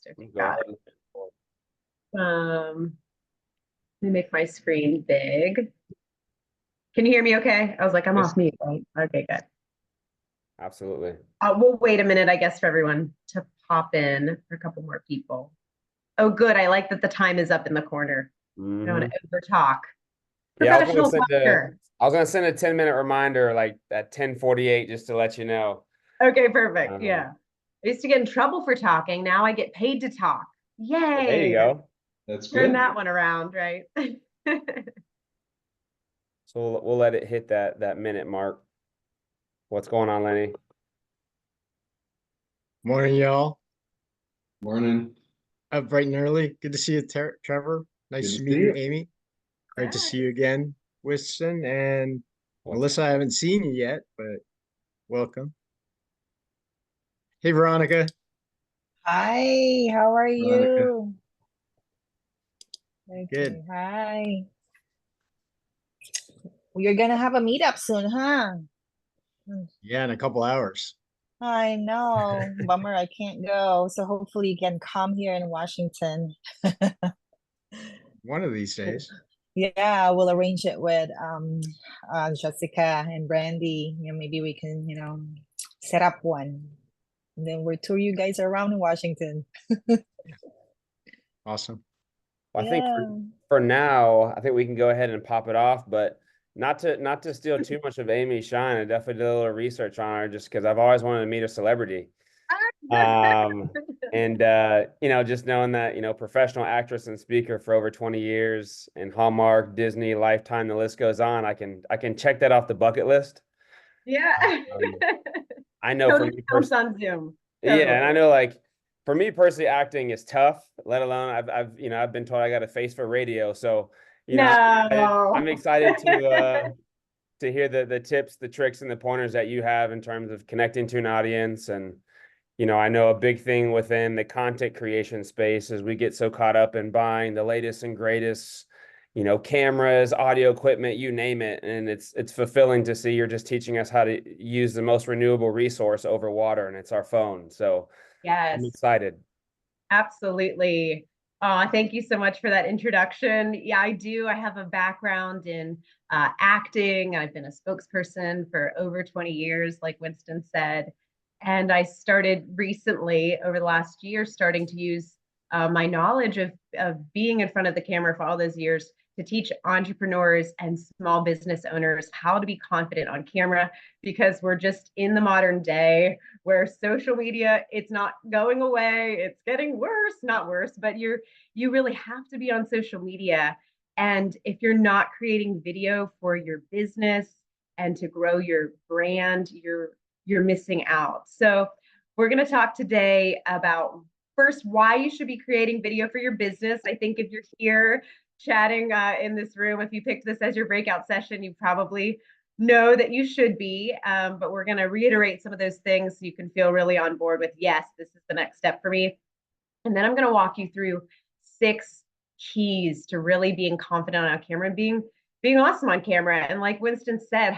post. Okay, Go got ahead. it. Let me make my screen big. Can you hear me okay? I was like, I'm Yes. off mute, right? Okay, good. Absolutely. We'll wait a minute, I guess, for everyone to pop in for a couple more people. Oh, good. I like that the time is up in the corner. I don't want Hmm. to over talk. Yeah, I was gonna Professional send a talker. I was gonna send a 10-minute reminder like at 10:48 just to let you know. Okay, perfect. Um, Yeah. I used to get in trouble for talking. Now I get paid to talk. there you Yay. go. That's Turn good. that one around, right? So we'll let it hit that minute mark. What's going on, Lenny? Morning, y'all. Morning. Up bright and early. Good to see you, Trevor. Good Nice to to see meet you, you. Amy. Great to Yeah. see you again, Winston. And What's Melissa, I haven't seen you yet, but welcome. Hey, Veronica. Hi, how are Veronica. you? Good. Okay, hi. We're gonna have a meetup soon, huh? Yeah, in a couple hours. I know. Bummer I can't go. So hopefully you can come here in Washington. One of these days. Yeah, we'll arrange it with Jessica and Brandy. Maybe we can, set up one. And then we'll tour you guys around in Washington. Awesome. I think Yeah. for now, I think we can go ahead and pop it off, but not to steal too much of Amy's shine. I definitely did a little research on her just because I've always wanted to meet a celebrity. Um, and just knowing that, professional actress and speaker for over 20 years and Hallmark, Disney, Lifetime, the list goes on. I can check that off the bucket list. Yeah. Um, I know for Totally me counts personally, on Zoom. yeah, and Totally. I know like for me personally, acting is tough, let alone I've been told I got a face for radio. So, I'm No. excited to hear the tips, the tricks, and the pointers that you have in terms of connecting to an audience. And I know a big thing within the content creation space is we get so caught up in buying the latest and greatest, cameras, audio equipment, you name it. And it's fulfilling to see you're just teaching us how to use the most renewable resource over water, and it's our phone. So I'm Yes. excited. Absolutely. Thank you so much for that introduction. Yeah, I do. I have a background in acting. I've been a spokesperson for over 20 years, like Winston said. And I started recently, over the last year, starting to use my knowledge of being in front of the camera for all those years to teach entrepreneurs and small business owners how to be confident on camera, because we're just in the modern day where social media, it's not going away, it's getting worse, not worse, but you really have to be on social media. And if you're not creating video for your business and to grow your brand, you're missing out. So we're going to talk today about first why you should be creating video for your business. I think if you're here chatting in this room, if you picked this as your breakout session, you probably know that you should be, but we're going to reiterate some of those things so you can feel really on board with, yes, this is the next step for me. And then I'm going to walk you through 6 keys to really being confident on camera and being awesome on camera. And like Winston said,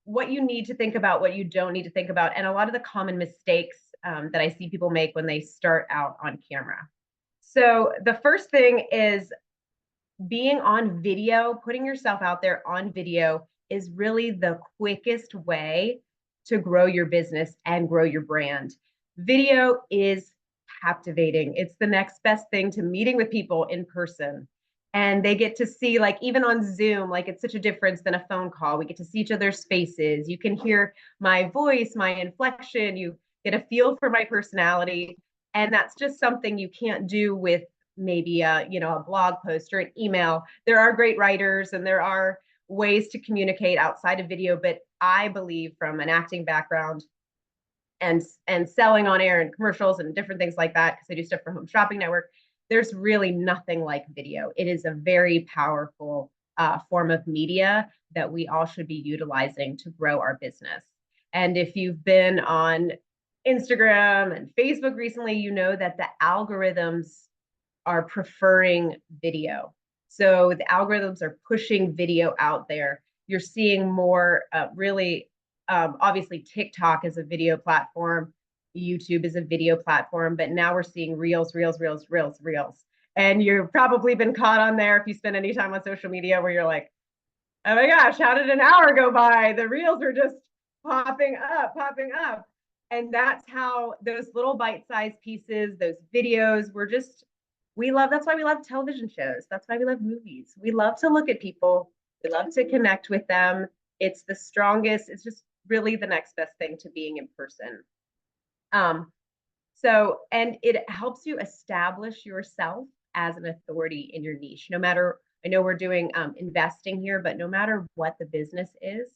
what you need to think about, what you don't need to think about, and a lot of the common mistakes that I see people make when they start out on camera. So the first thing is being on video, putting yourself out there on video is really the quickest way to grow your business and grow your brand. Video is captivating. It's the next best thing to meeting with people in person. And they get to see, like, even on Zoom, like, it's such a difference than a phone call. We get to see each other's faces. You can hear my voice, my inflection. You get a feel for my personality. And that's just something you can't do with maybe a blog post or an email. There are great writers and there are ways to communicate outside of video, but I believe from an acting background and selling on air and commercials and different things like that, because I do stuff for Home Shopping Network, there's really nothing like video. It is a very powerful form of media that we all should be utilizing to grow our business. And if you've been on Instagram and Facebook recently, you know that the algorithms are preferring video. So the algorithms are pushing video out there. You're seeing more really, obviously TikTok is a video platform. YouTube is a video platform, but now we're seeing reels. And you've probably been caught on there if you spend any time on social media where you're like, oh my gosh, how did an hour go by? The reels are just popping up. And that's how those little bite-sized pieces, those videos, that's why we love television shows. That's why we love movies. We love to look at people. We love to connect with them. It's the strongest, it's just really the next best thing to being in person. And it helps you establish yourself as an authority in your niche. No matter, I know we're doing investing here, but no matter what the business is,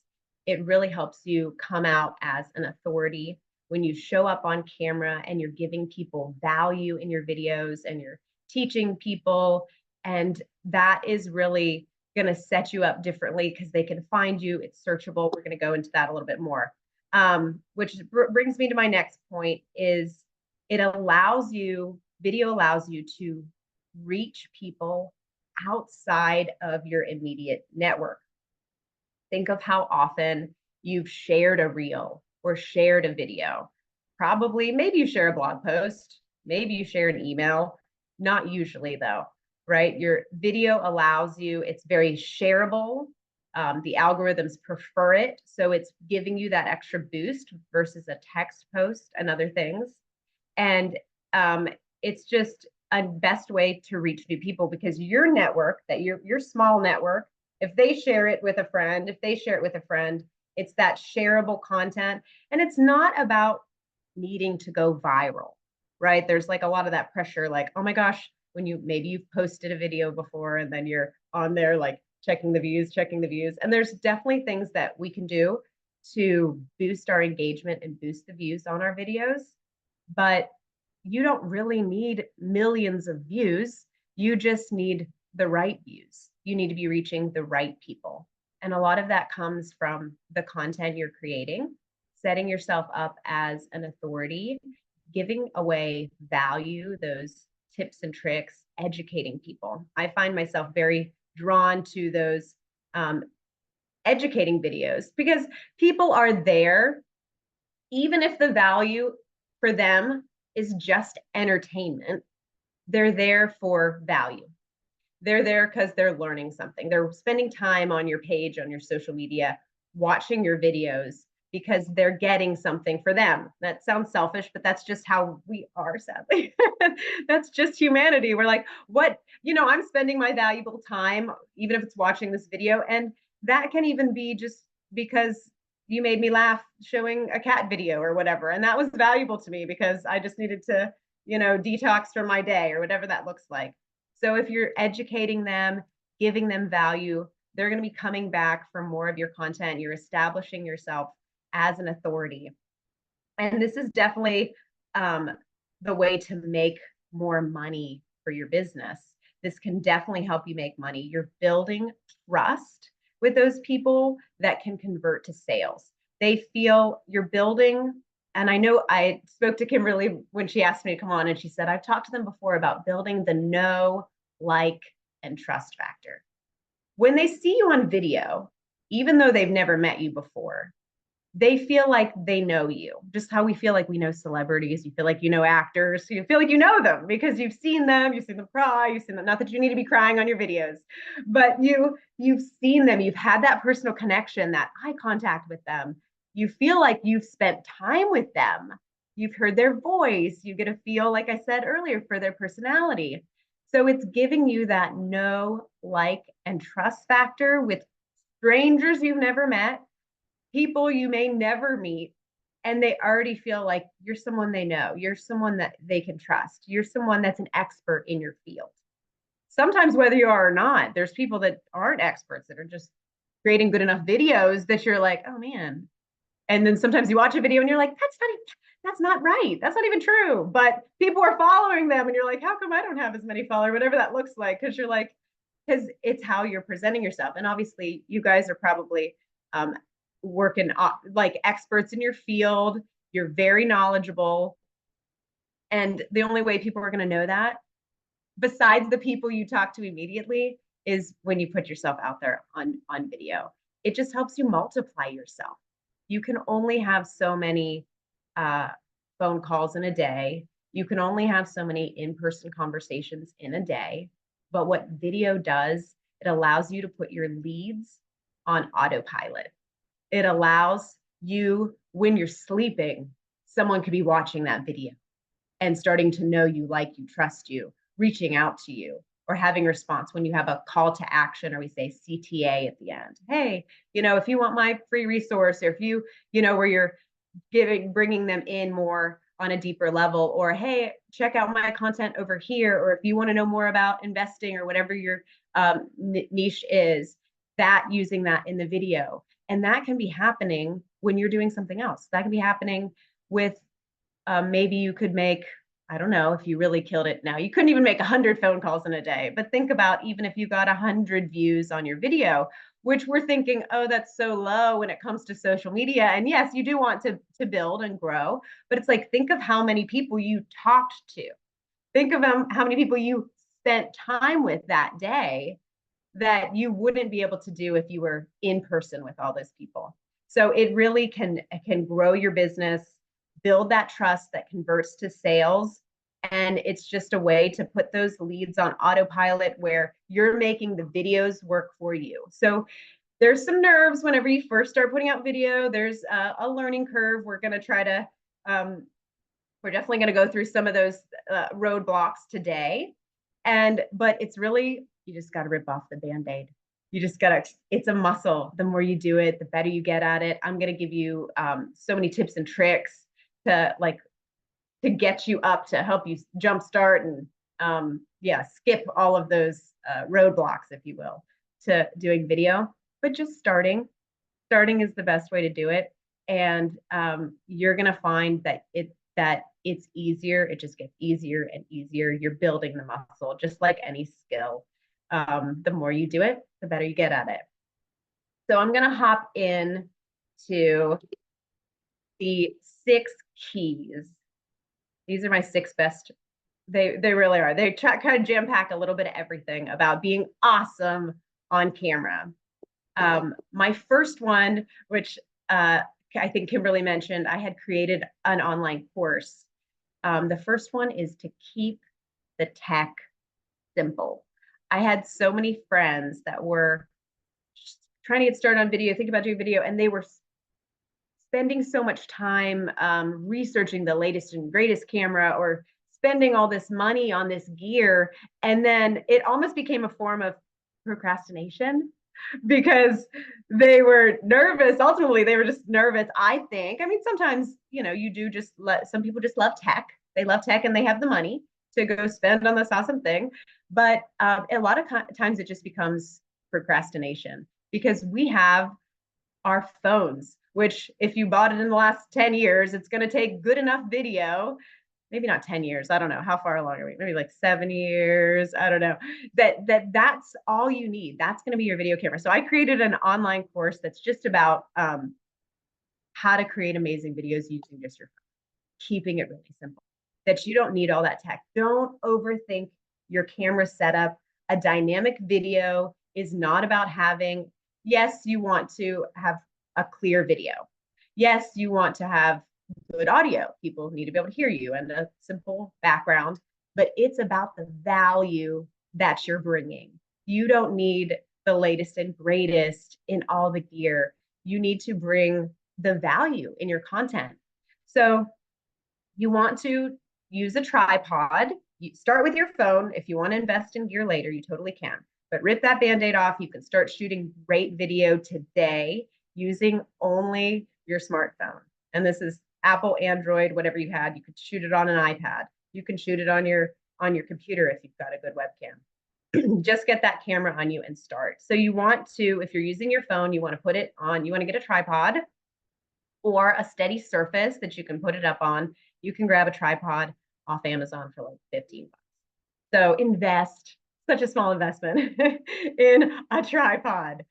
it really helps you come out as an authority when you show up on camera and you're giving people value in your videos and you're teaching people. And that is really going to set you up differently because they can find you. It's searchable. We're going to go into that a little bit more. Which brings me to my next point is video allows you to reach people outside of your immediate network. Think of how often you've shared a reel or shared a video. Probably, maybe you share a blog post, maybe you share an email, not usually though, right? Your video allows you, it's very shareable. The algorithms prefer it. So it's giving you that extra boost versus a text post and other things. And it's just a best way to reach new people because your network, that your small network, if they share it with a friend, it's that shareable content. And it's not about needing to go viral, right? There's like a lot of that pressure, like, oh my gosh, when maybe you've posted a video before and then you're on there like checking the views. And there's definitely things that we can do to boost our engagement and boost the views on our videos. But you don't really need millions of views. You just need the right views. You need to be reaching the right people. And a lot of that comes from the content you're creating, setting yourself up as an authority, giving away value, those tips and tricks, educating people. I find myself very drawn to those educating videos because people are there, even if the value for them is just entertainment, they're there for value. They're there because they're learning something. They're spending time on your page, on your social media, watching your videos because they're getting something for them. That sounds selfish, but that's just how we are, sadly. That's just humanity. We're like, I'm spending my valuable time, even if it's watching this video. And that can even be just because you made me laugh showing a cat video or whatever. And that was valuable to me because I just needed to, detox from my day or whatever that looks like. So if you're educating them, giving them value, they're going to be coming back for more of your content. You're establishing yourself as an authority. And this is definitely the way to make more money for your business. This can definitely help you make money. You're building trust with those people that can convert to sales. They feel you're building, and I know I spoke to Kimberly when she asked me to come on, and she said, I've talked to them before about building the know, like, and trust factor. When they see you on video, even though they've never met you before, they feel like they know you, just how we feel like we know celebrities. You feel like you know actors. So you feel like you know them because you've seen them cry, you've seen them, not that you need to be crying on your videos, but you've seen them, you've had that personal connection, that eye contact with them. You feel like you've spent time with them. You've heard their voice. You get a feel, like I said earlier, for their personality. So it's giving you that know, like, and trust factor with strangers you've never met, people you may never meet, and they already feel like you're someone they know. You're someone that they can trust. You're someone that's an expert in your field. Sometimes whether you are or not, there's people that aren't experts that are just creating good enough videos that you're like, oh man. And then sometimes you watch a video and you're like, that's not right. That's not even true. But people are following them and you're like, how come I don't have as many followers, whatever that looks like? Because you're like, because it's how you're presenting yourself. And obviously you guys are probably working like experts in your field. You're very knowledgeable. And the only way people are going to know that, besides the people you talk to immediately, is when you put yourself out there on video. It just helps you multiply yourself. You can only have so many phone calls in a day. You can only have so many in-person conversations in a day. But what video does, it allows you to put your leads on autopilot. It allows you, when you're sleeping, someone could be watching that video and starting to know you, like you, trust you, reaching out to you, or having a response when you have a call to action, or we say CTA at the end. Hey, if you want my free resource, or if where you're bringing them in more on a deeper level, or hey, check out my content over here, or if you want to know more about investing or whatever your niche is, that using that in the video. And that can be happening when you're doing something else. That can be happening with maybe you could make, I don't know, if you really killed it now, you couldn't even make 100 phone calls in a day. But think about even if you got 100 views on your video, which we're thinking, oh, that's so low when it comes to social media. And yes, you do want to build and grow, but it's like, think of how many people you talked to. Think of how many people you spent time with that day that you wouldn't be able to do if you were in person with all those people. So it really can grow your business, build that trust that converts to sales. And it's just a way to put those leads on autopilot where you're making the videos work for you. So there's some nerves whenever you first start putting out video. There's a learning curve. We're going to try to, we're definitely going to go through some of those roadblocks today. But it's really, you just got to rip off the Band-Aid. You just got to, it's a muscle. The more you do it, the better you get at it. I'm going to give you so many tips and tricks to get you up, to help you jumpstart and skip all of those roadblocks, if you will, to doing video. But just starting is the best way to do it. And you're going to find that it's easier. It just gets easier and easier. You're building the muscle, just like any skill. The more you do it, the better you get at it. So I'm going to hop in to the 6 keys. These are my 6 best. They really are. They kind of jam pack a little bit of everything about being awesome on camera. My first one, which I think Kimberly mentioned, I had created an online course. The first one is to keep the tech simple. I had so many friends that were trying to get started on video, think about doing video, and they were spending so much time researching the latest and greatest camera, or spending all this money on this gear. And then it almost became a form of procrastination because they were nervous. Ultimately, they were just nervous, I think. I mean, sometimes, you do just some people just love tech. They love tech and they have the money to go spend on this awesome thing. But a lot of times it just becomes procrastination because we have our phones, which if you bought it in the last 10 years, it's going to take good enough video. Maybe not 10 years. I don't know. How far along are we? Maybe like 7 years. I don't know. That's all you need. That's going to be your video camera. So I created an online course that's just about how to create amazing videos using just your phone, keeping it really simple, that you don't need all that tech. Don't overthink your camera setup. A dynamic video is not about having, yes, you want to have a clear video. Yes, you want to have good audio. People need to be able to hear you and a simple background, but it's about the value that you're bringing. You don't need the latest and greatest in all the gear. You need to bring the value in your content. So you want to use a tripod. You start with your phone. If you want to invest in gear later, you totally can. But rip that Band-Aid off. You can start shooting great video today using only your smartphone. And this is Apple, Android, whatever you had. You could shoot it on an iPad. You can shoot it on your computer if you've got a good webcam. Just get that camera on you and start. So you want to, if you're using your phone, you want to put it on, you want to get a tripod or a steady surface that you can put it up on. You can grab a tripod off Amazon for like $15. So invest, such a small investment in a tripod.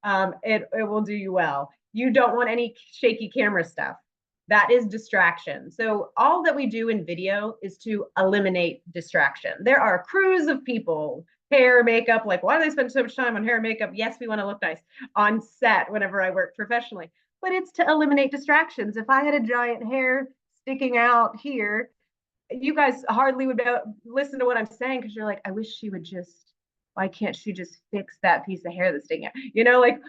It will do you well. You don't want any shaky camera stuff. That is distraction. So all that we do in video is to eliminate distraction. There are crews of people, hair, makeup, like why do they spend so much time on hair and makeup? Yes, we want to look nice on set whenever I work professionally, but it's to eliminate distractions. If I had a giant hair sticking out here, you guys hardly would listen to what I'm saying because you're like, I wish she would just, why can't she just fix that piece of hair that's sticking out? You know, like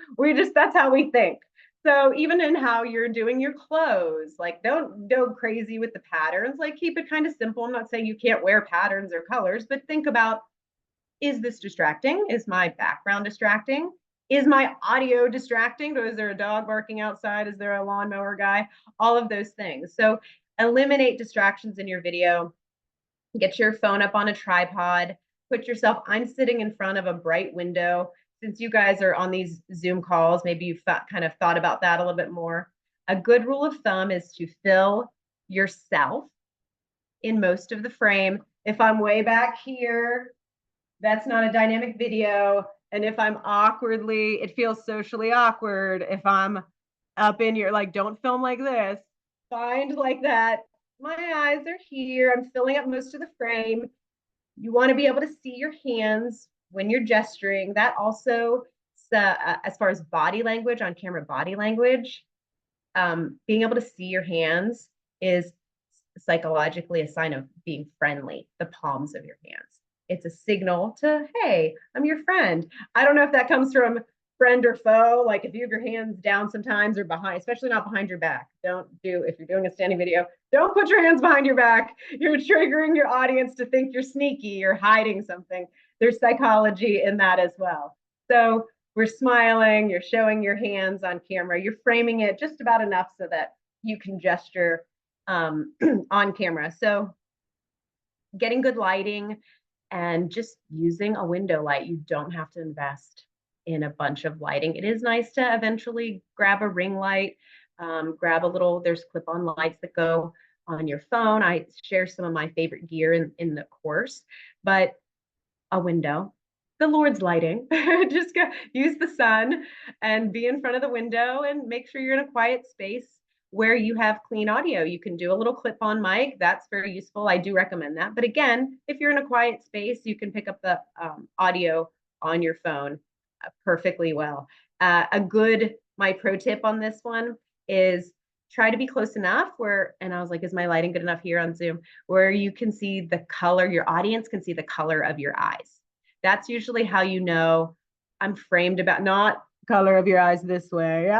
that's how we think. So even in how you're doing your clothes, like don't go crazy with the patterns, like keep it kind of simple. I'm not saying you can't wear patterns or colors, but think about, is this distracting? Is my background distracting? Is my audio distracting? Is there a dog barking outside? Is there a lawnmower guy? All of those things. So eliminate distractions in your video. Get your phone up on a tripod. Put yourself, I'm sitting in front of a bright window. Since you guys are on these Zoom calls, maybe you've kind of thought about that a little bit more. A good rule of thumb is to fill yourself in most of the frame. If I'm way back here, that's not a dynamic video. And if I'm awkwardly, it feels socially awkward. If I'm up in your, like, don't film like this, find like that. My eyes are here. I'm filling up most of the frame. You want to be able to see your hands when you're gesturing. That also, as far as body language, on camera body language, being able to see your hands is psychologically a sign of being friendly, the palms of your hands. It's a signal to, hey, I'm your friend. I don't know if that comes from friend or foe. Like if you have your hands down sometimes or behind, especially not behind your back. Don't do, if you're doing a standing video, don't put your hands behind your back. You're triggering your audience to think you're sneaky or hiding something. There's psychology in that as well. So we're smiling, you're showing your hands on camera, you're framing it just about enough so that you can gesture on camera. So getting good lighting and just using a window light. You don't have to invest in a bunch of lighting. It is nice to eventually grab a ring light, grab a little, there's clip-on lights that go on your phone. I share some of my favorite gear in the course, but a window, the Lord's lighting, just go use the sun and be in front of the window and make sure you're in a quiet space where you have clean audio. You can do a little clip-on mic. That's very useful. I do recommend that. But again, if you're in a quiet space, you can pick up the audio on your phone perfectly well. My pro tip on this one is try to be close enough where, and I was like, is my lighting good enough here on Zoom, where you can see the color, your audience can see the color of your eyes. That's usually how you know I'm framed about, not color of your eyes this way.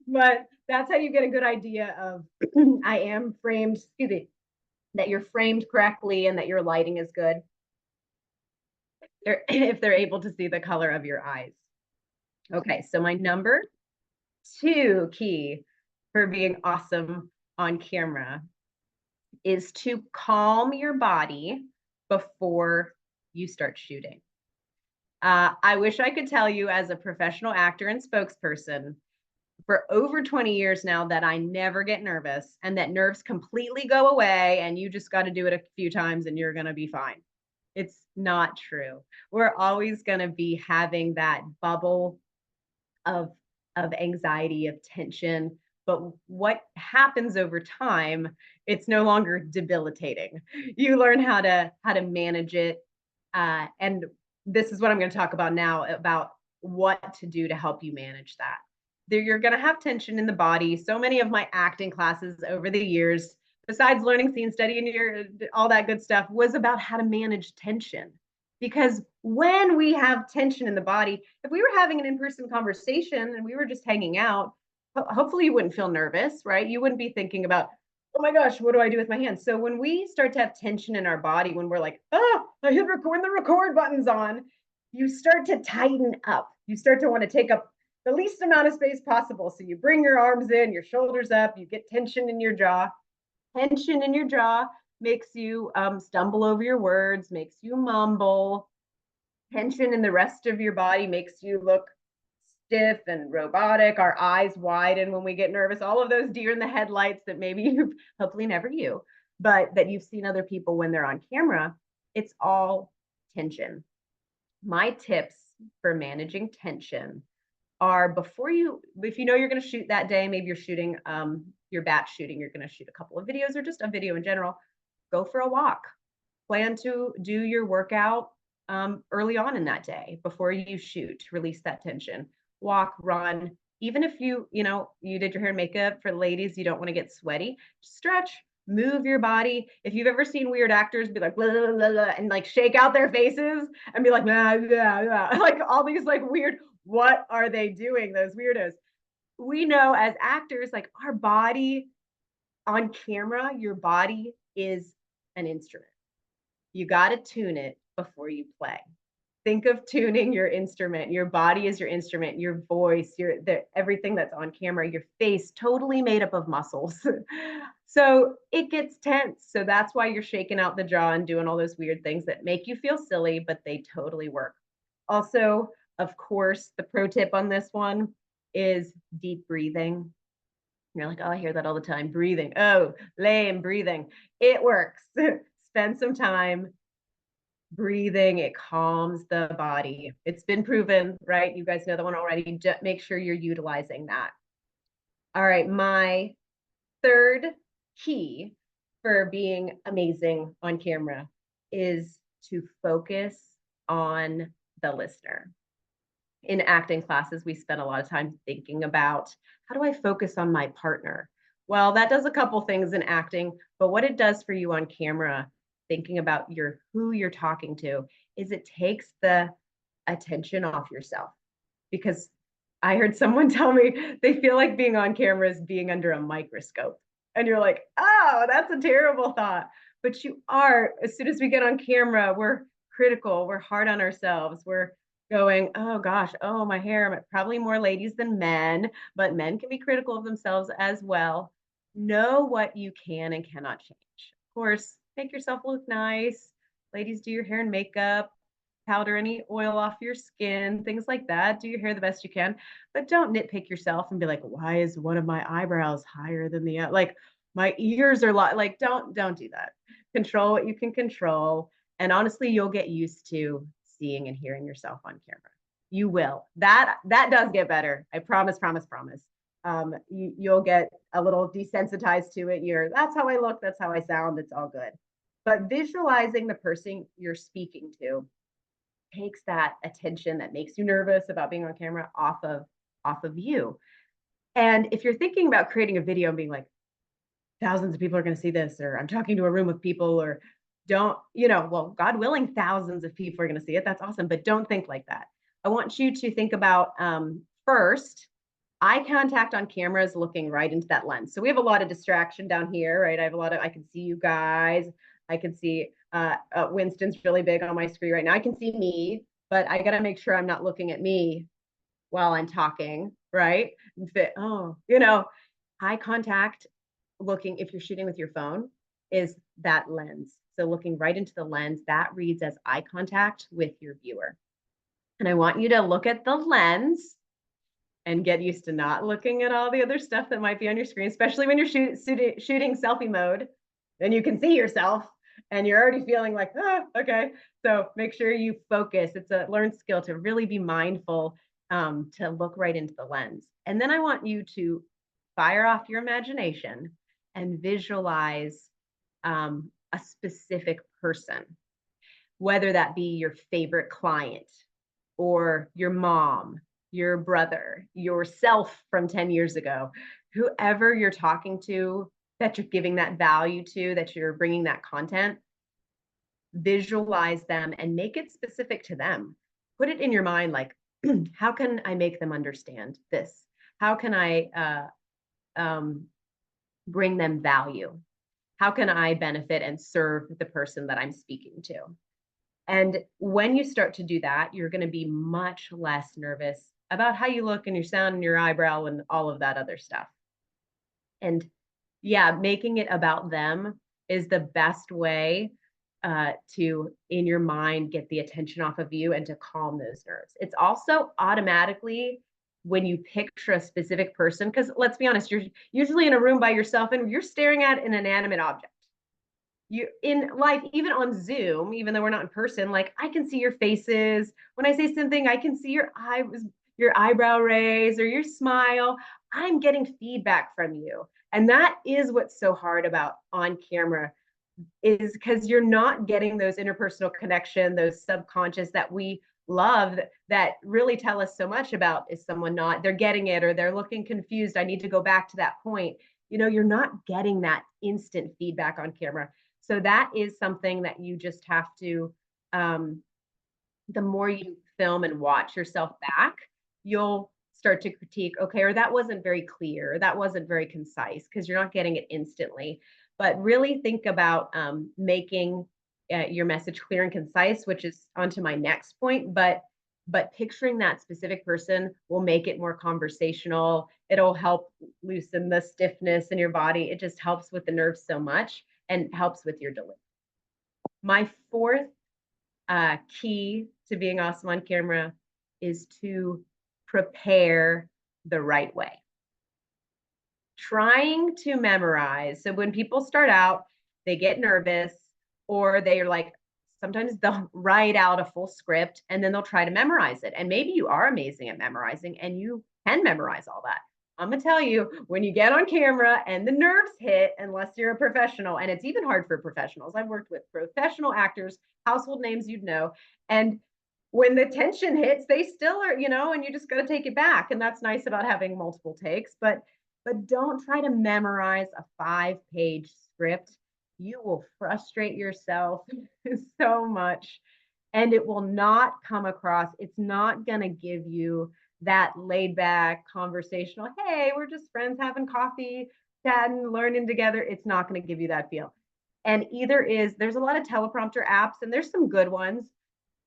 But that's how you get a good idea of I am framed, excuse me, that you're framed correctly and that your lighting is good. If they're able to see the color of your eyes. Okay, so my number 2 key for being awesome on camera is to calm your body before you start shooting. I wish I could tell you as a professional actor and spokesperson for over 20 years now that I never get nervous and that nerves completely go away and you just got to do it a few times and you're going to be fine. It's not true. We're always going to be having that bubble of anxiety, of tension. But what happens over time, it's no longer debilitating. You learn how to manage it. And this is what I'm going to talk about now, about what to do to help you manage that. You're going to have tension in the body. So many of my acting classes over the years, besides learning scene study and all that good stuff, was about how to manage tension. Because when we have tension in the body, if we were having an in-person conversation and we were just hanging out, hopefully you wouldn't feel nervous, right? You wouldn't be thinking about, oh my gosh, what do I do with my hands? So when we start to have tension in our body, when we're like, oh, I hit record, when the record button's on, you start to tighten up. You start to want to take up the least amount of space possible. So you bring your arms in, your shoulders up, you get tension in your jaw. Tension in your jaw makes you stumble over your words, makes you mumble. Tension in the rest of your body makes you look stiff and robotic. Our eyes widen when we get nervous. All of those deer in the headlights that maybe you've, hopefully never you, but that you've seen other people when they're on camera, it's all tension. My tips for managing tension are before you, if you know you're going to shoot that day, maybe you're shooting your batch shooting, you're going to shoot a couple of videos or just a video in general, go for a walk. Plan to do your workout early on in that day before you shoot, release that tension. Walk, run, even if you did your hair and makeup, for ladies, you don't want to get sweaty, stretch, move your body. If you've ever seen weird actors be like, blah, blah, blah, blah, and like shake out their faces and be like, nah, nah, nah, like all these like weird, what are they doing? Those weirdos. We know as actors, like our body on camera, your body is an instrument. You got to tune it before you play. Think of tuning your instrument. Your body is your instrument, your voice, everything that's on camera, your face, totally made up of muscles. So it gets tense. So that's why you're shaking out the jaw and doing all those weird things that make you feel silly, but they totally work. Also, of course, the pro tip on this one is deep breathing. You're like, oh, I hear that all the time. Breathing. Oh, lame breathing. It works. Spend some time breathing. It calms the body. It's been proven, right? You guys know the one already. Just make sure you're utilizing that. All right. My third key for being amazing on camera is to focus on the listener. In acting classes, we spend a lot of time thinking about, how do I focus on my partner? Well, that does a couple things in acting, but what it does for you on camera, thinking about who you're talking to, is it takes the attention off yourself. Because I heard someone tell me they feel like being on camera is being under a microscope. And you're like, oh, that's a terrible thought. But you are. As soon as we get on camera, we're critical, we're hard on ourselves, we're going, oh gosh, oh, my hair. Probably more ladies than men, but men can be critical of themselves as well. Know what you can and cannot change. Of course, make yourself look nice. Ladies, do your hair and makeup, powder any oil off your skin, things like that. Do your hair the best you can, but don't nitpick yourself and be like, why is one of my eyebrows higher than the other? Like my ears are like, don't do that. Control what you can control. And honestly, you'll get used to seeing and hearing yourself on camera. You will. That does get better. I promise. You'll get a little desensitized to it. That's how I look. That's how I sound. It's all good. But visualizing the person you're speaking to takes that attention that makes you nervous about being on camera off of you. And if you're thinking about creating a video and being like, thousands of people are going to see this, or I'm talking to a room of people, or well, God willing, thousands of people are going to see it. That's awesome. But don't think like that. I want you to think about first, eye contact on camera is looking right into that lens. So we have a lot of distraction down here, right? I can see you guys. I can see Winston's really big on my screen right now. I can see me, but I got to make sure I'm not looking at me while I'm talking, right? Eye contact, looking, if you're shooting with your phone, is that lens. So looking right into the lens, that reads as eye contact with your viewer. And I want you to look at the lens and get used to not looking at all the other stuff that might be on your screen, especially when you're shooting selfie mode. Then you can see yourself and you're already feeling like, okay. So make sure you focus. It's a learned skill to really be mindful, to look right into the lens. And then I want you to fire off your imagination and visualize a specific person, whether that be your favorite client or your mom, your brother, yourself from 10 years ago, whoever you're talking to, that you're giving that value to, that you're bringing that content, visualize them and make it specific to them. Put it in your mind, like, how can I make them understand this? How can I bring them value? How can I benefit and serve the person that I'm speaking to? And when you start to do that, you're going to be much less nervous about how you look and your sound and your eyebrow and all of that other stuff. And yeah, making it about them is the best way to, in your mind, get the attention off of you and to calm those nerves. It's also automatically, when you picture a specific person, because let's be honest, you're usually in a room by yourself and you're staring at an inanimate object. You in life, even on Zoom, even though we're not in person, like I can see your faces. When I say something, I can see your eyebrow raise or your smile. I'm getting feedback from you. And that is what's so hard about on camera, is because you're not getting those interpersonal connection, those subconscious that we love that really tell us so much about, is someone not, they're getting it or they're looking confused, I need to go back to that point. You're not getting that instant feedback on camera. So that is something that you just have to, the more you film and watch yourself back, you'll start to critique, okay, or that wasn't very clear, or that wasn't very concise, because you're not getting it instantly. But really think about making your message clear and concise, which is onto my next point. But picturing that specific person will make it more conversational. It'll help loosen the stiffness in your body. It just helps with the nerves so much and helps with your delivery. My fourth key to being awesome on camera is to prepare the right way. Trying to memorize. So when people start out, they get nervous, or they're like, sometimes they'll write out a full script and then they'll try to memorize it. And maybe you are amazing at memorizing and you can memorize all that. I'm gonna tell you, when you get on camera and the nerves hit, unless you're a professional, and it's even hard for professionals. I've worked with professional actors, household names you'd know, and when the tension hits, they still are, and you just got to take it back. And that's nice about having multiple takes, but don't try to memorize a 5-page script. You will frustrate yourself so much, and it will not come across. It's not going to give you that laid back conversational, hey, we're just friends having coffee, chatting, learning together. It's not going to give you that feel. And there's a lot of teleprompter apps, and there's some good ones.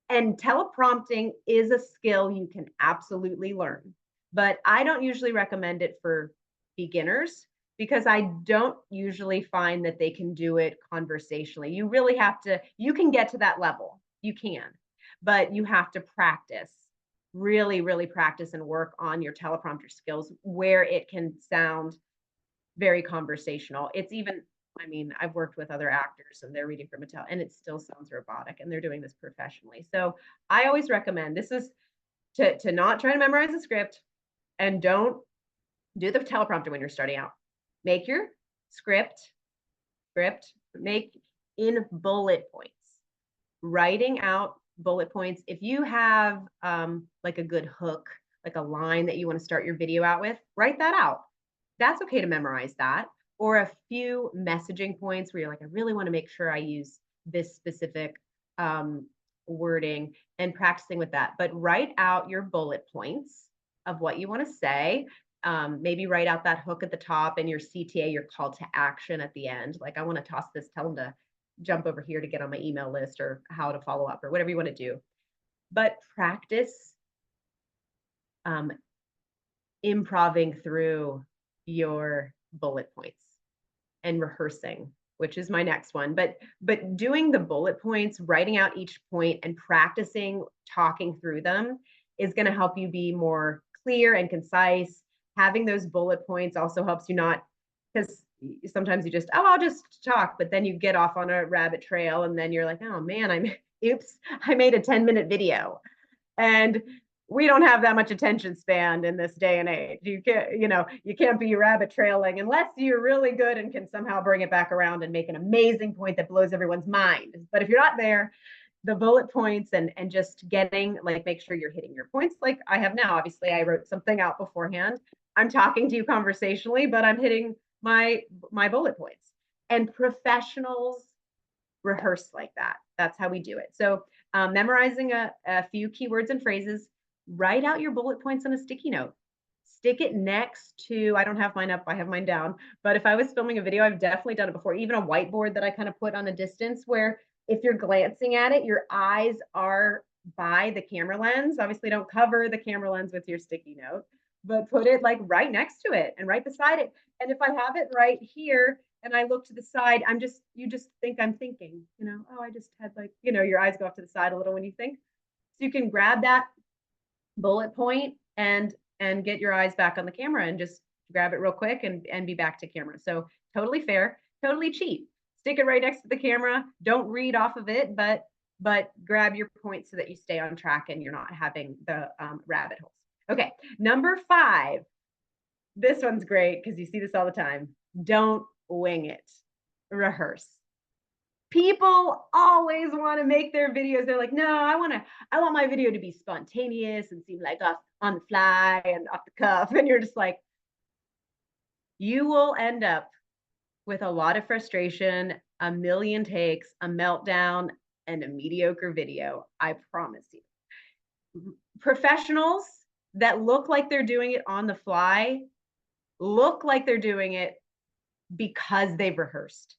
And teleprompting is a skill you can absolutely learn, but I don't usually recommend it for beginners, because I don't usually find that they can do it conversationally. You really have to, you can get to that level, you can, but you have to practice, really, really practice and work on your teleprompter skills where it can sound very conversational. It's even, I've worked with other actors and they're reading from a and it still sounds robotic, and they're doing this professionally. So I always recommend, this is to not try to memorize the script, and don't do the teleprompter when you're starting out. Make your script, make in bullet points, writing out bullet points. If you have like a good hook, like a line that you want to start your video out with, write that out. That's okay to memorize that. Or a few messaging points where you're like, I really want to make sure I use this specific wording, and practicing with that. But write out your bullet points of what you want to say. Maybe write out that hook at the top and your CTA, your call to action at the end. Like, I want to toss this, tell them to jump over here to get on my email list, or how to follow up, or whatever you want to do. But practice improving through your bullet points and rehearsing, which is my next one. But doing the bullet points, writing out each point and practicing talking through them is going to help you be more clear and concise. Having those bullet points also helps you not, because sometimes you just, I'll just talk, but then you get off on a rabbit trail, and then you're like, oh man, I made a 10-minute video. And we don't have that much attention span in this day and age. You can't be rabbit trailing unless you're really good and can somehow bring it back around and make an amazing point that blows everyone's mind. But if you're not there, the bullet points and just getting, like, make sure you're hitting your points. Like I have now, obviously I wrote something out beforehand. I'm talking to you conversationally, but I'm hitting my bullet points. And professionals rehearse like that. That's how we do it. So memorizing a few keywords and phrases, write out your bullet points on a sticky note. Stick it next to, I don't have mine up, I have mine down, but if I was filming a video, I've definitely done it before, even a whiteboard that I kind of put on a distance, where if you're glancing at it, your eyes are by the camera lens. Obviously don't cover the camera lens with your sticky note, but put it like right next to it and right beside it. And if I have it right here and I look to the side, you just think I'm thinking, oh, I just had your eyes go off to the side a little when you think. So you can grab that bullet point and get your eyes back on the camera and just grab it real quick and be back to camera. So totally fair, totally cheap. Stick it right next to the camera. Don't read off of it, but grab your points so that you stay on track and you're not having the rabbit holes. Okay, number 5. This one's great because you see this all the time. Don't wing it. Rehearse. People always want to make their videos. They're like, no, I want my video to be spontaneous and seem like on the fly and off the cuff. And you're just like, you will end up with a lot of frustration, a million takes, a meltdown, and a mediocre video. I promise you. Professionals that look like they're doing it on the fly look like they're doing it because they've rehearsed.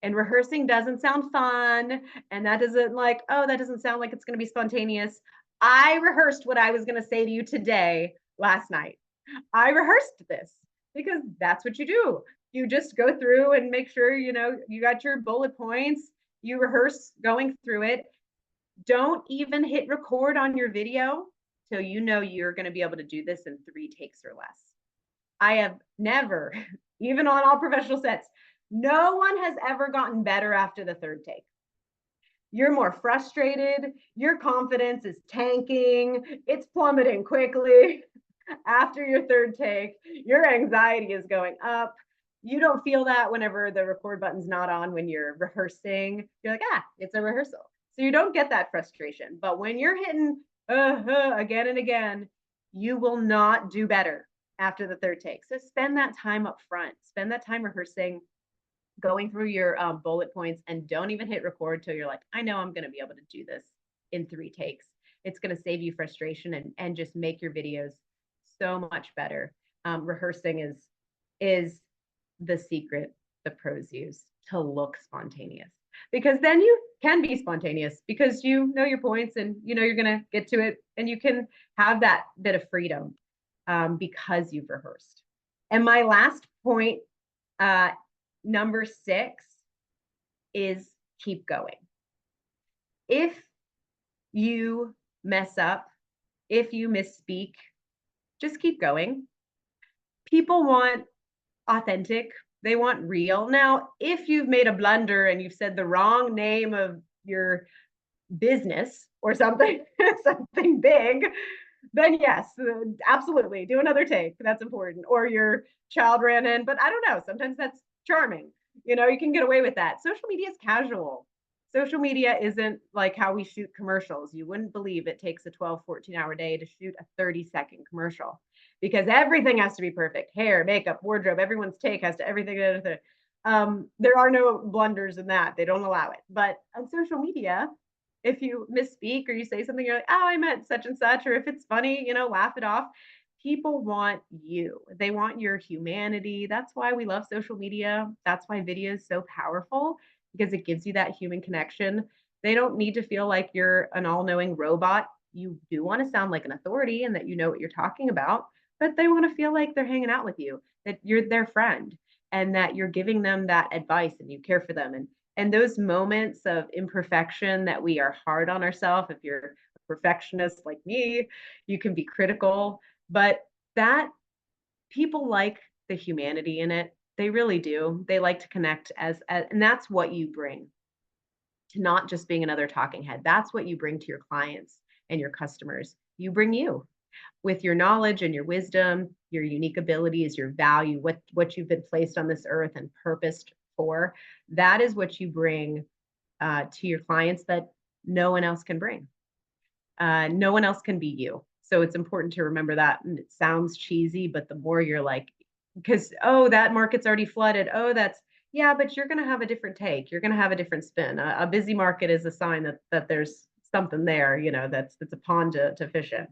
And rehearsing doesn't sound fun. And that doesn't that doesn't sound like it's going to be spontaneous. I rehearsed what I was going to say to you today, last night. I rehearsed this because that's what you do. You just go through and make sure, you got your bullet points. You rehearse going through it. Don't even hit record on your video till you know you're going to be able to do this in 3 takes or less. I have never, even on all professional sets, no one has ever gotten better after the 3rd take. You're more frustrated. Your confidence is tanking. It's plummeting quickly. After your 3rd take, your anxiety is going up. You don't feel that whenever the record button's not on when you're rehearsing. You're like, it's a rehearsal. So you don't get that frustration. But when you're hitting again and again, you will not do better after the 3rd take. So spend that time up front. Spend that time rehearsing, going through your bullet points, and don't even hit record till you're like, I know I'm going to be able to do this in 3 takes. It's going to save you frustration and just make your videos so much better. Rehearsing is the secret the pros use to look spontaneous, because then you can be spontaneous because you know your points and you're going to get to it, and you can have that bit of freedom because you've rehearsed. And my last point, number 6, is keep going. If you mess up, if you misspeak, just keep going. People want authentic. They want real. Now, if you've made a blunder and you've said the wrong name of your business or something, something big, then yes, absolutely, do another take. That's important. Or your child ran in, but I don't know. Sometimes that's charming. You can get away with that. Social media is casual. Social media isn't like how we shoot commercials. You wouldn't believe it takes a 12, 14-hour day to shoot a 30-second commercial because everything has to be perfect. Hair, makeup, wardrobe, everyone's take has to everything. There are no blunders in that. They don't allow it. But on social media, if you misspeak or you say something, you're like, oh, I meant such and such. Or if it's funny, laugh it off. People want you. They want your humanity. That's why we love social media. That's why video is so powerful, because it gives you that human connection. They don't need to feel like you're an all-knowing robot. You do want to sound like an authority and that you know what you're talking about, but they want to feel like they're hanging out with you, that you're their friend, and that you're giving them that advice and you care for them. And those moments of imperfection that we are hard on ourselves, if you're a perfectionist like me, you can be critical, but that people like the humanity in it. They really do. They like to connect and that's what you bring to not just being another talking head. That's what you bring to your clients and your customers. You bring you with your knowledge and your wisdom, your unique abilities, your value, what you've been placed on this earth and purposed for. That is what you bring to your clients that no one else can bring. No one else can be you. So it's important to remember that. And it sounds cheesy, but the more you're like, because, oh, that market's already flooded. Oh, yeah, but you're going to have a different take. You're going to have a different spin. A busy market is a sign that there's something there, that's a pond to fish in.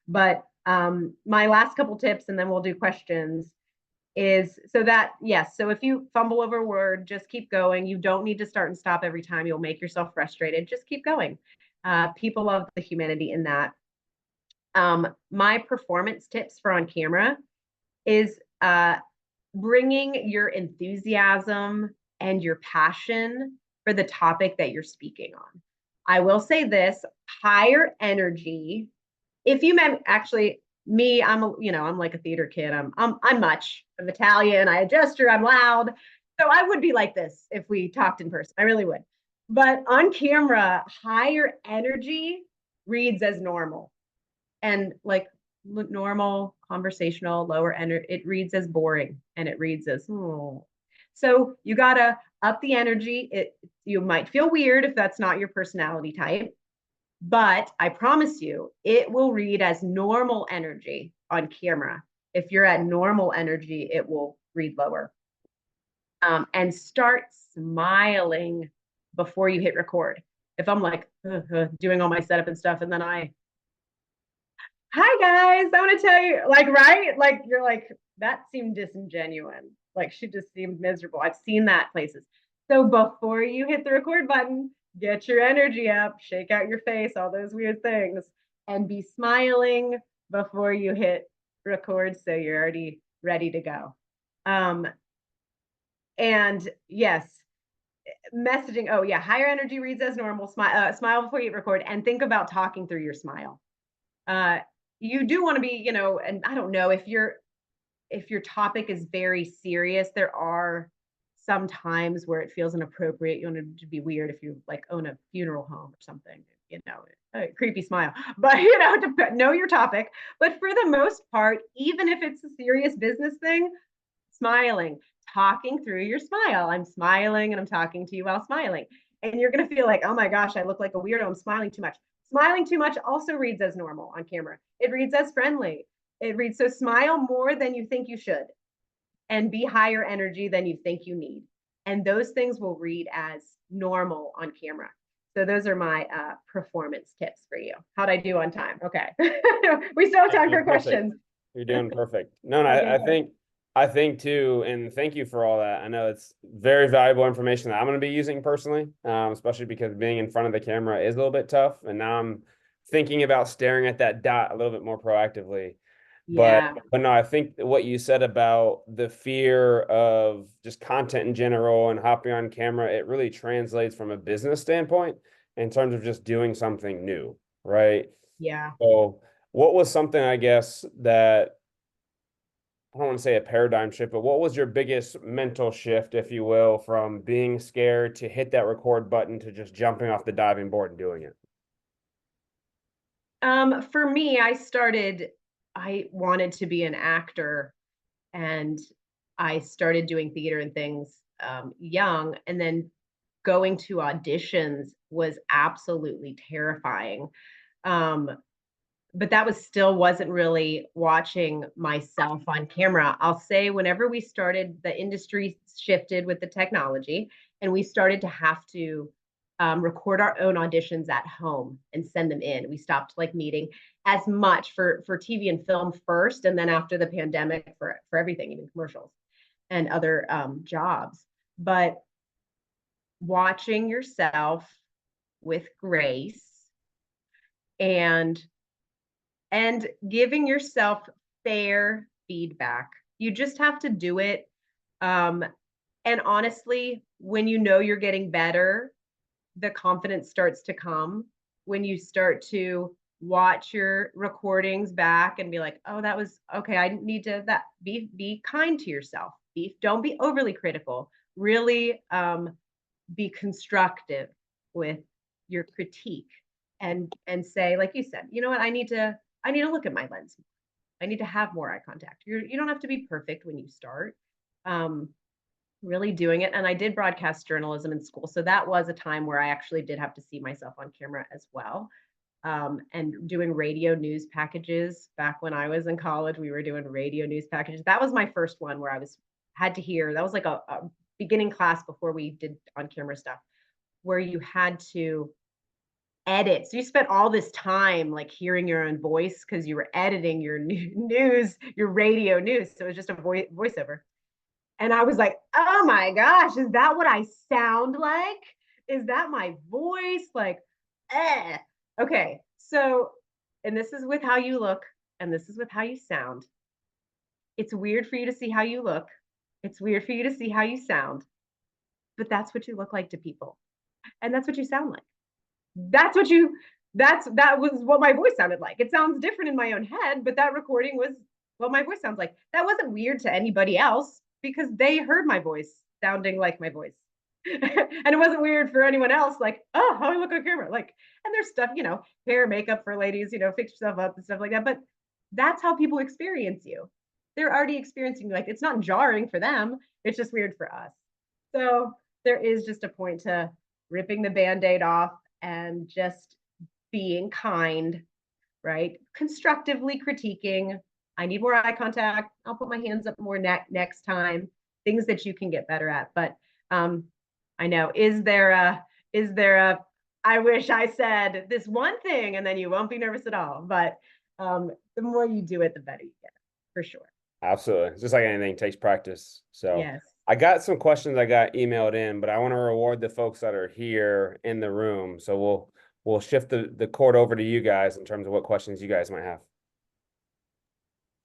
But my last couple tips, and then we'll do questions, is so if you fumble over a word, just keep going. You don't need to start and stop every time. You'll make yourself frustrated. Just keep going. People love the humanity in that. My performance tips for on camera is bringing your enthusiasm and your passion for the topic that you're speaking on. I will say this: higher energy. If you actually me, I'm like a theater kid. I'm much. I'm Italian. I gesture. I'm loud. So I would be like this if we talked in person. I really would. But on camera, higher energy reads as normal. And like normal, conversational, lower energy, it reads as boring and it reads as, oh. So you got a up the energy. You might feel weird if that's not your personality type, but I promise you, it will read as normal energy on camera. If you're at normal energy, it will read lower. And start smiling before you hit record. If I'm like doing all my setup and stuff, and then hi guys, I want to tell you, like, right? Like, you're like, that seemed disingenuous. Like, she just seemed miserable. I've seen that places. So before you hit the record button, get your energy up, shake out your face, all those weird things, and be smiling before you hit record so you're already ready to go. And yes, messaging. Oh yeah, higher energy reads as normal. Smile before you hit record, and think about talking through your smile. You do want to be, and I don't know if your topic is very serious. There are some times where it feels inappropriate. You want it to be weird if you like own a funeral home or something. A creepy smile. But to know your topic. But for the most part, even if it's a serious business thing, smiling, talking through your smile. I'm smiling and I'm talking to you while smiling. And you're going to feel like, oh my gosh, I look like a weirdo. I'm smiling too much. Smiling too much also reads as normal on camera. It reads as friendly. It reads, so smile more than you think you should and be higher energy than you think you need. And those things will read as normal on camera. So those are my performance tips for you. How'd I do on time? Okay. We still have time for questions. You're doing perfect. No, Okay, I think too, and thank you for all that. I know it's very valuable information that I'm going to be using personally, especially because being in front of the camera is a little bit tough. And now I'm thinking about staring at that dot a little bit more proactively. Yeah. But no, I think what you said about the fear of just content in general and hopping on camera, it really translates from a business standpoint in terms of just doing something new, right? Yeah. So what was something, I guess, that I don't want to say a paradigm shift, but what was your biggest mental shift, if you will, from being scared to hit that record button to just jumping off the diving board and doing it? For me, I wanted to be an actor, and I started doing theater and things young, and then going to auditions was absolutely terrifying. Um, but that wasn't really watching myself on camera. I'll say whenever we started, the industry shifted with the technology, and we started to have to record our own auditions at home and send them in. We stopped like meeting as much for TV and film first, and then after the pandemic for everything, even commercials and other jobs. But watching yourself with grace and giving yourself fair feedback. You just have to do it. And honestly, when you know you're getting better, the confidence starts to come. When you start to watch your recordings back and be like, oh, that was okay. I need to be kind to yourself. Don't be overly critical. Really be constructive with your critique and say, like you said, you know what, I need to look at my lens. I need to have more eye contact. You don't have to be perfect when you start. Really doing it. And I did broadcast journalism in school. So that was a time where I actually did have to see myself on camera as well. And doing radio news packages. Back when I was in college, we were doing radio news packages. That was my first one where had to hear. That was like a beginning class before we did on camera stuff, where you had to edit. So you spent all this time like hearing your own voice because you were editing your news, your radio news. So it was just a voiceover. And I was like, oh my gosh, is that what I sound like? Is that my voice? Like, eh. Okay. So, and this is with how you look, and this is with how you sound. It's weird for you to see how you look. It's weird for you to see how you sound, but that's what you look like to people. And that's what you sound like. That was what my voice sounded like. It sounds different in my own head, but that recording was what my voice sounds like. That wasn't weird to anybody else because they heard my voice sounding like my voice. And it wasn't weird for anyone else, like, oh, how I look on camera. Like, and there's stuff, hair, makeup for ladies, fix yourself up and stuff like that. But that's how people experience you. They're already experiencing you. Like, it's not jarring for them. It's just weird for us. So there is just a point to ripping the Band-Aid off and just being kind, right? Constructively critiquing. I need more eye contact. I'll put my hands up more next time. Things that you can get better at. But I know, is there a, I wish I said this one thing and then you won't be nervous at all. But the more you do it, the better you get, for sure. Absolutely. It's just like anything, it takes practice. So Yes. I got some questions I got emailed in, but I want to reward the folks that are here in the room. So we'll shift the cord over to you guys in terms of what questions you guys might have.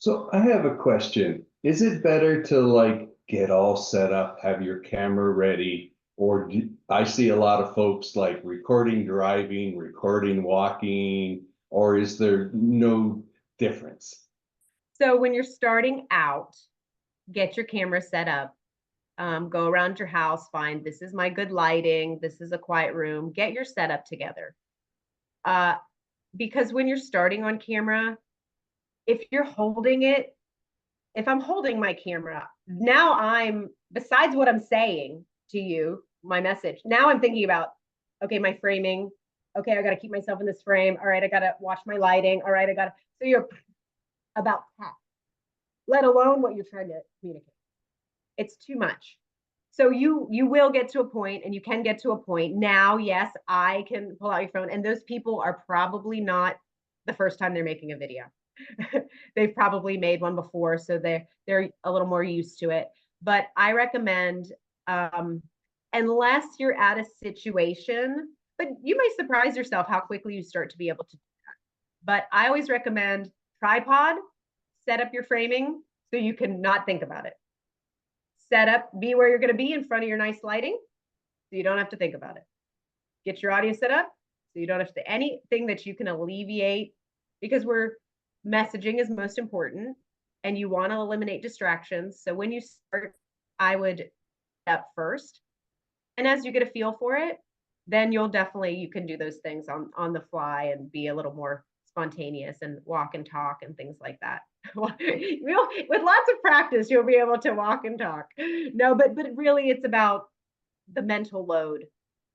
So I have a question. Is it better to like get all set up, have your camera ready? Or I see a lot of folks like recording driving, recording walking, or is there no difference? So when you're starting out, get your camera set up. Go around your house, find this is my good lighting, this is a quiet room, get your setup together. Because when you're starting on camera, if you're holding it, if I'm holding my camera, now I'm, besides what I'm saying to you, my message, now I'm thinking about, okay, my framing, okay, I got to keep myself in this frame. All right, I got to watch my lighting. All right, so you're about that, let alone what you're trying to communicate. It's too much. So you will get to a point, and you can get to a point now. Yes, I can pull out your phone, and those people are probably not the first time they're making a video. They've probably made one before, so they're a little more used to it. But I recommend, unless you're at a situation, but you may surprise yourself how quickly you start to be able to do that. But I always recommend tripod, set up your framing so you can not think about it. Set up, be where you're going to be in front of your nice lighting, so you don't have to think about it. Get your audio set up so you don't have to, anything that you can alleviate, because messaging is most important and you want to eliminate distractions. So when you start, I would step first. And as you get a feel for it, then you can do those things on the fly and be a little more spontaneous and walk and talk and things like that. With lots of practice, you'll be able to walk and talk. No, but really it's about the mental load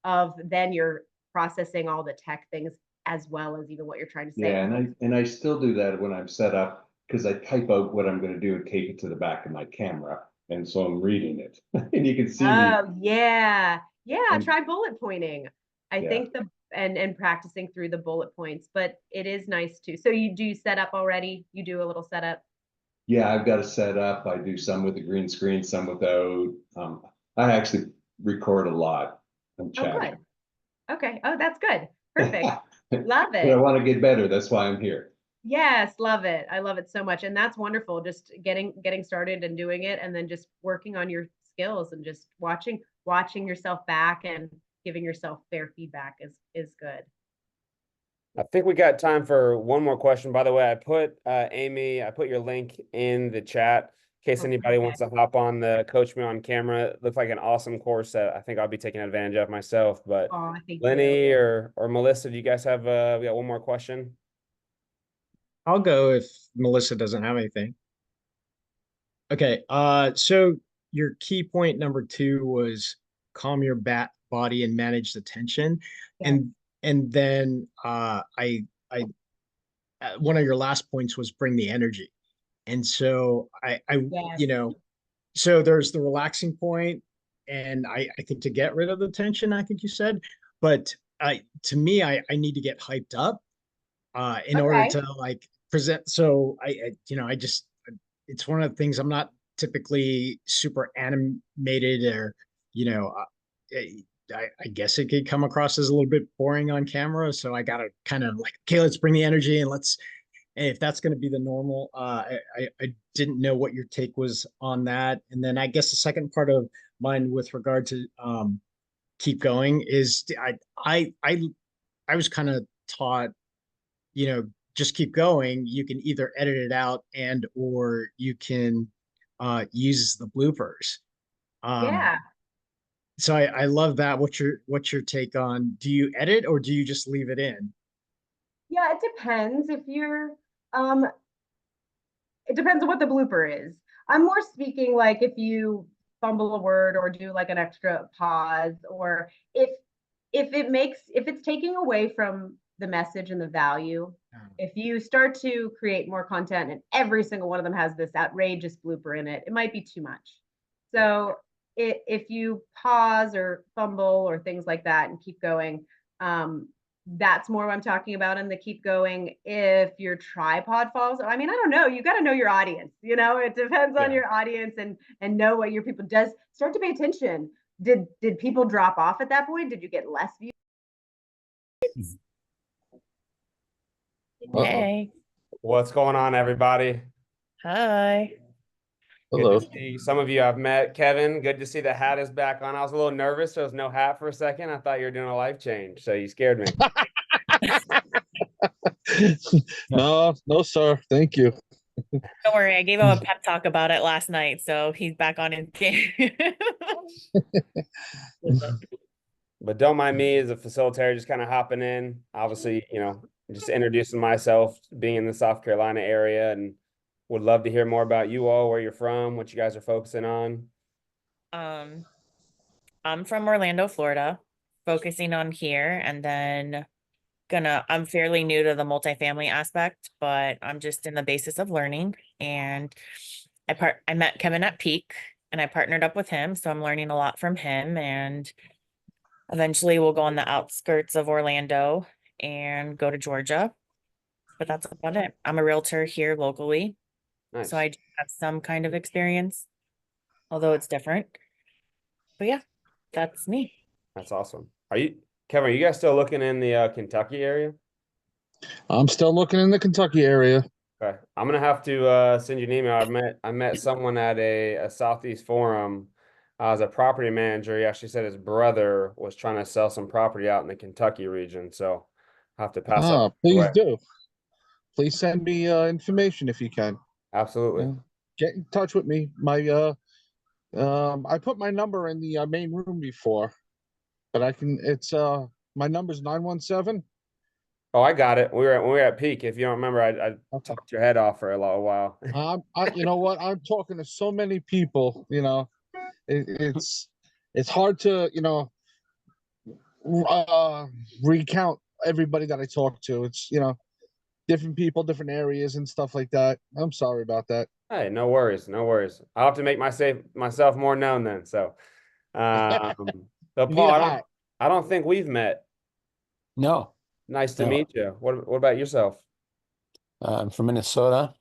of then you're processing all the tech things as well as even what you're trying to say. Yeah, and I still do that when I'm set up because I type out what I'm going to do and tape it to the back of my camera. And so I'm reading it and you can see me. Oh, yeah. Yeah, try bullet pointing. I think and practicing through the bullet points, but it is nice too. So you do set up already? You do a little setup? Yeah, I've got a setup. I do some with the green screen, some without. I actually record a lot. I'm chatting. Oh, good. Okay. Oh, that's good. Perfect. Love But I it. want to get better. That's why I'm here. Yes, love it. I love it so much. And that's wonderful. Just getting started and doing it, and then just working on your skills and just watching yourself back and giving yourself fair feedback is good. I think we got time for one more question. By the way, I put Amy, I put your link in the chat in case anybody wants to hop on the Coach Me on Camera. It looks like an awesome course that I think I'll be taking advantage of myself. But Lenny or Melissa, do you guys have we got one more question? I'll go if Melissa doesn't have anything. Okay, so your key point number 2 was calm your body and manage the tension. Yeah. And then one of your last points was bring the energy. And so Yes. so there's the relaxing point, and I think to get rid of the tension, I think you said, but to me, I need to get hyped up in order to like present. So I just, it's one of the things. I'm not typically super animated, or I guess it could come across as a little bit boring on camera. So I gotta kind of like, okay, let's bring the energy and if that's going to be the normal. I didn't know what your take was on that. And then I guess the second part of mine with regard to keep going is I was kind of taught, just keep going. You can either edit it out or you can use the bloopers. Yeah. So I love that. What's your take on, do you edit or do you just leave it in? Yeah, it depends. If you're it depends on what the blooper is. I'm more speaking like if you fumble a word or do like an extra pause, or if it's taking away from the message and the value, if you start to create more content and every single one of them has this outrageous blooper in it, it might be too much. So if you pause or fumble or things like that and keep going, that's more what I'm talking about in the keep going. If your tripod falls, I mean, I don't know, you got to know your audience, it depends on your audience, and know what your people does. Start to pay attention. Did people drop off at that point? Did you get less views? Hey, What's going on, everybody? hi. Hello. Good to see some of you I've met. Kevin, good to see the hat is back on. I was a little nervous. There was no hat for a second. I thought you were doing a life change, so you scared me. No, sir. Thank you. Don't worry, I gave him a pep talk about it last night, so he's back on his game. But don't mind me as a facilitator, just kind of hopping in. Obviously, just introducing myself, being in the South Carolina area, and would love to hear more about you all, where you're from, what you guys are focusing on. I'm from Orlando, Florida, focusing on here, and then I'm fairly new to the multifamily aspect, but I'm just in the basis of learning. And I met Kevin at Peak and I partnered up with him, so I'm learning a lot from him, and eventually we'll go on the outskirts of Orlando and go to Georgia. But that's about it. I'm a realtor here locally. Nice. So I do have some kind of experience, although it's different. But yeah, that's me. That's awesome. Kevin, are you guys still looking in the Kentucky area? I'm still looking in the Kentucky area. Okay. I'm gonna have to send you an email. I met someone at a Southeast forum as a property manager. He actually said his brother was trying to sell some property out in the Kentucky region. So I'll have to pass that Please away. do. Please send me information if you can. Absolutely. Get in touch with me. I put my number in the main room before, but my number's 917. Oh, I got it. We were at Peak. If you don't remember, I talked your head off for a while. You know what? I'm talking to so many people, it's hard to, recount everybody that I talk to. It's, different people, different areas and stuff like that. I'm sorry about that. Hey, no worries, no worries. I'll have to make myself more known then. So, so You need Paul, a hat. I don't think we've met. No, Nice to No. meet you. What about yourself? I'm from Minnesota.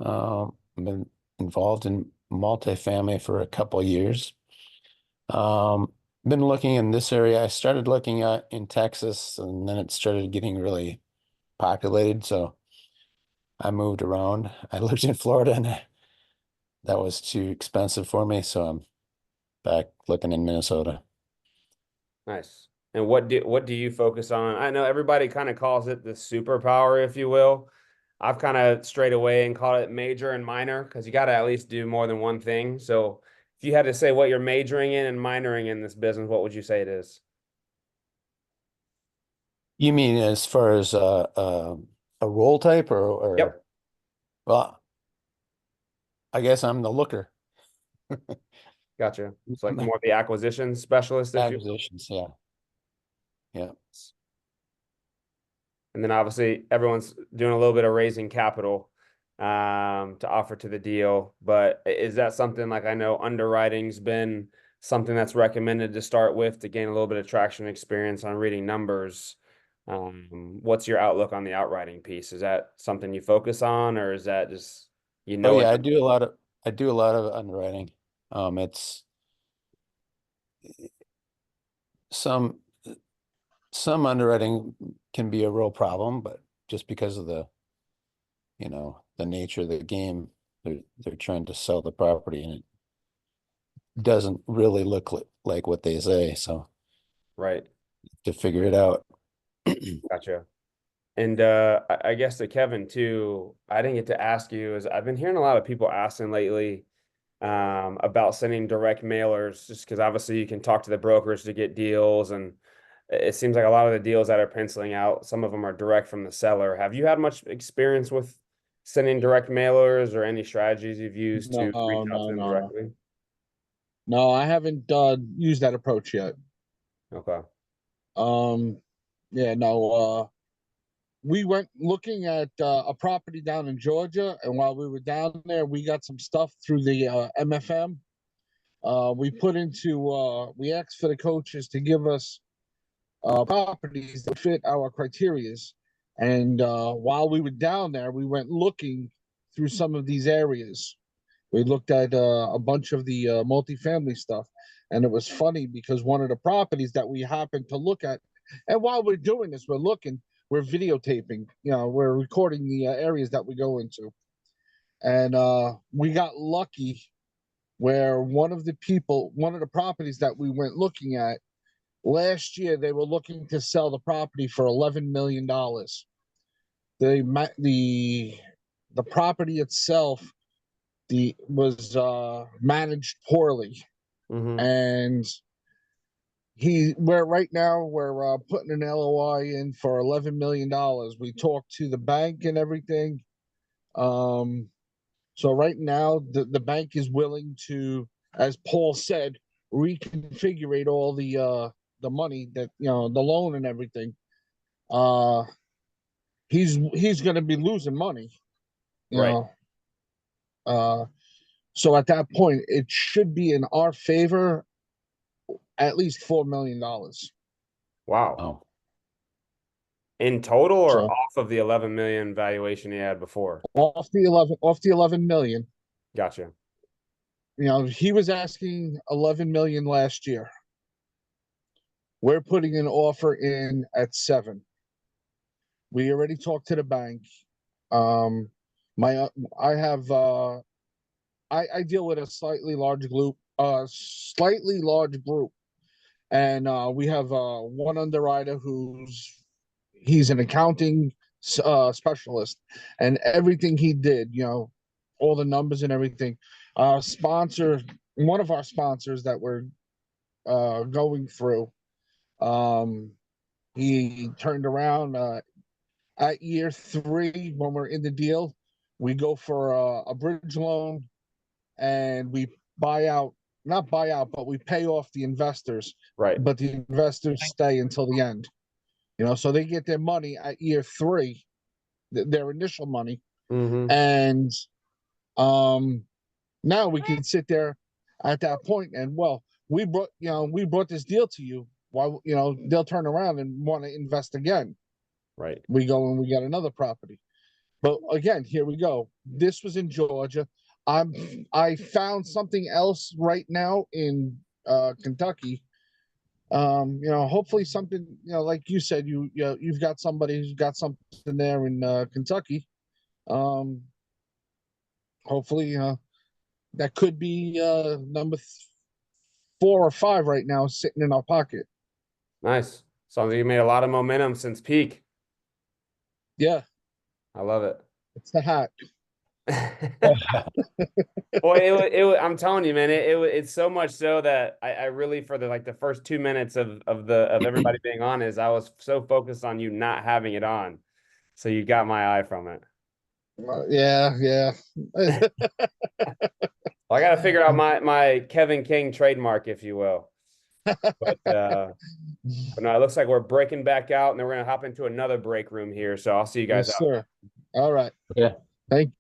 I've been involved in multifamily for a couple of years. Been looking in this area. I started looking at in Texas, and then it started getting really populated. So I moved around. I lived in Florida, and that was too expensive for me. So I'm back looking in Minnesota. Nice. And what do you focus on? I know everybody kind of calls it the superpower, if you will. I've kind of strayed away and called it major and minor, because you got to at least do more than one thing. So if you had to say what you're majoring in and minoring in this business, what would you say it is? You mean as far as a role type or? Yep. Well, I guess I'm the looker. Gotcha. It's like more of the acquisition specialist, if you will. Acquisitions, yeah. Yeah. And then obviously everyone's doing a little bit of raising capital to offer to the deal. But is that something, like, I know underwriting's been something that's recommended to start with to gain a little bit of traction experience on reading numbers? What's your outlook on the outwriting piece? Is that something you focus on, or is that just, Oh yeah, I do a lot of underwriting. It's some underwriting can be a real problem, but just because of the nature of the game, they're trying to sell the property, and it doesn't really look like what they say. So right. To figure it out. Gotcha. And I guess to Kevin too, I didn't get to ask you, is I've been hearing a lot of people asking lately about sending direct mailers, just because obviously you can talk to the brokers to get deals, and it seems like a lot of the deals that are penciling out, some of them are direct from the seller. Have you had much experience with sending direct mailers, or any strategies you've used to reach out to them directly? No, I haven't used that approach yet. Okay. Yeah, no, we went looking at a property down in Georgia, and while we were down there, we got some stuff through the MFM. We asked for the coaches to give us properties that fit our criterias. And while we were down there, we went looking through some of these areas. We looked at a bunch of the multifamily stuff, and it was funny because one of the properties that we happened to look at, and while we're doing this, we're videotaping, we're recording the areas that we go into. And we got lucky where one of the properties that we went looking at last year, they were looking to sell the property for $11 million. The property itself was managed poorly, and right now we're putting an LOI in for $11 million. We talked to the bank and everything. So right now the bank is willing to, as Paul said, reconfigure all the money that, the loan and everything. He's going to be losing money, Right. So at that point it should be in our favor, at least $4 million. Wow. Oh, In total or So off of the 11 million valuation he had before? off the 11 million. Gotcha. He was asking 11 million last year. We're putting an offer in at 7. We already talked to the bank. I deal with a slightly large group, and we have one underwriter he's an accounting specialist, and everything he did, all the numbers and everything. One of our sponsors that we're going through, he turned around at year 3 when we're in the deal. We go for a bridge loan, and we not buy out, but we pay off the investors. Right. But the investors stay until the end. So they get their money at year 3, their initial money, and now we can sit there at that point and, well, we brought this deal to you. Why, they'll turn around and want to invest again. Right. We go and we get another property. But again, here we go. This was in Georgia. I found something else right now in Kentucky. Hopefully something, like you said, you've got somebody who's got something there in Kentucky. Hopefully that could be number 4 or 5 right now sitting in our pocket. Nice. Sounds like you made a lot of momentum since peak. Yeah. I love it. It's the hat. Boy, I'm telling you, man, it's so much so that I really, for the first 2 minutes of everybody being on, is I was so focused on you not having it on, so you got my eye from it. Yeah. Well, I got to figure out my Kevin King trademark, if you will. But no, it looks like we're breaking back out, and then we're gonna hop into another break room here. So I'll see you guys Yes, out. sir. All right. yeah. Thank